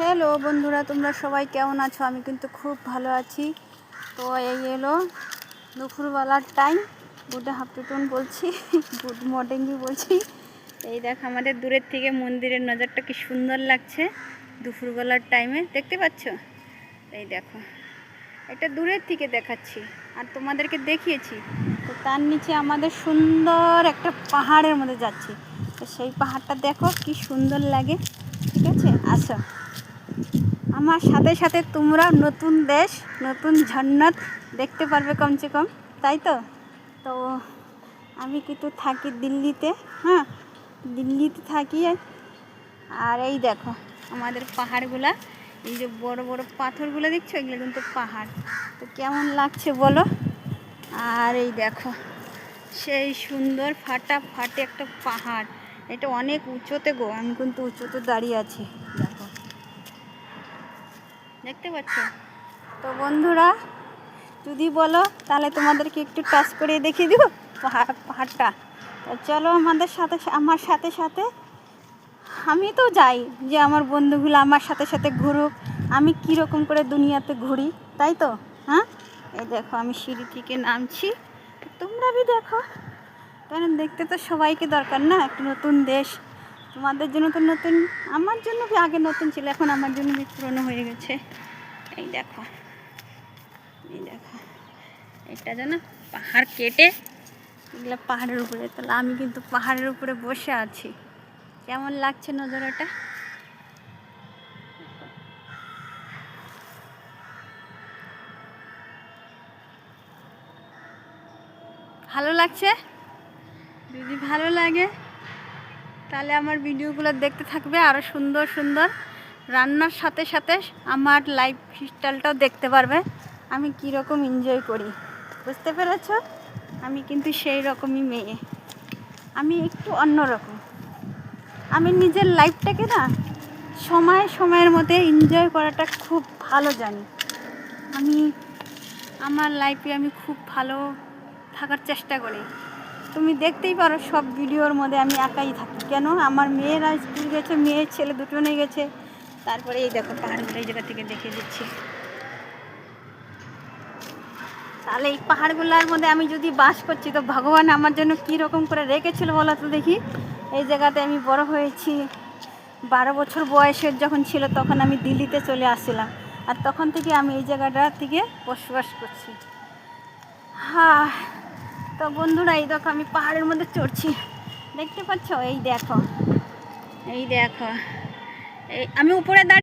Hello বন্ধুরা, তোমরা সবাই কেমন আছো? আমি কিন্তু খুব ভালো আছি। তো এই এলো দুপুরবেলার টাইম। গুড আফটারনুন বলছি, গুড মর্নিংই বলছি। এই দেখো আমাদের দূরের থেকে মন্দিরের নজরটা কি সুন্দর লাগছে দুপুরবেলার টাইমে, দেখতে পাচ্ছ? এই দেখো, এটা দূরের থেকে দেখাচ্ছি আর তোমাদেরকে দেখিয়েছি। তো তার নিচে আমাদের সুন্দর একটা পাহাড়ের মধ্যে যাচ্ছি। তো সেই পাহাড়টা দেখো কি সুন্দর লাগে। ঠিক আছে, আসো আমার সাথে সাথে তোমরা নতুন দেশ, নতুন জান্নাত দেখতে পারবে কমসে কম, তাই তো? তো আমি কিন্তু থাকি দিল্লিতে। হ্যাঁ, দিল্লিতে থাকি। আর এই দেখো আমাদের পাহাড়গুলা, এই যে বড় বড় পাথরগুলো দেখছো, এগুলো কিন্তু পাহাড়। তো কেমন লাগছে বলো? আর এই দেখো সেই সুন্দর ফাটাফাটি একটা পাহাড়, এটা অনেক উঁচুতে গো। আমি কিন্তু উঁচুতে দাঁড়িয়ে আছি, দেখো, দেখতে পাচ্ছ? তো বন্ধুরা, যদি বলো তাহলে তোমাদেরকে একটু টাচ করে দেখিয়ে দিব পাহাড়টা। তো চলো আমার সাথে সাথে আমি তো যাই, যে আমার বন্ধুগুলো আমার সাথে সাথে ঘুরুক। আমি কীরকম করে দুনিয়াতে ঘুরি, তাই তো? হ্যাঁ, এই দেখো আমি সিঁড়ি থেকে নামছি, তোমরা भी দেখো। কারণ দেখতে তো সবাইকে দরকার না, একটা নতুন দেশ। তোমাদের জন্য তো নতুন, আমার জন্য আগে নতুন ছিল, এখন আমার জন্য পুরনো হয়ে গেছে। এই দেখো, এই দেখো, এটা যেন পাহাড় কেটে এগুলো পাহাড়ের উপরে, তাহলে আমি কিন্তু পাহাড়ের উপরে বসে আছি। কেমন লাগছে নজরটা? ভালো লাগছে? যদি ভালো লাগে তাহলে আমার ভিডিওগুলো দেখতে থাকবে। আরও সুন্দর সুন্দর রান্নার সাথে সাথে আমার লাইফ স্টাইলটাও দেখতে পারবে, আমি কীরকম এনজয় করি। বুঝতে পেরেছ? আমি কিন্তু সেই রকমই মেয়ে, আমি একটু অন্যরকম। আমি নিজের লাইফটাকে না সময়ের মধ্যে এনজয় করাটা খুব ভালো জানি। আমি আমার লাইফে আমি খুব ভালো থাকার চেষ্টা করি। তুমি দেখতেই পারো সব ভিডিওর মধ্যে আমি একাই থাকি। কেন? আমার মেয়েরা স্কুল গেছে, মেয়ের ছেলে দুটো নিয়ে গেছে। তারপরে এই দেখো পাহাড়গুলো এই জায়গা থেকে দেখে দিচ্ছি। তাহলে এই পাহাড়গুলোর মধ্যে আমি যদি বাস করছি, তো ভগবান আমার জন্য কী রকম করে রেখেছিল বলো তো দেখি। এই জায়গাতে আমি বড় হয়েছি। 12 বছর বয়সের যখন ছিল তখন আমি দিল্লিতে চলে আসছিলাম, আর তখন থেকে আমি এই জায়গাটা থেকে বসবাস করছি। হ্যাঁ, তো বন্ধুরা এই দেখো আমি পাহাড়ের মধ্যে চড়ছি, দেখতে পাচ্ছ? এই দেখো, এই দেখো, এই আমি উপরে দাঁড়িয়ে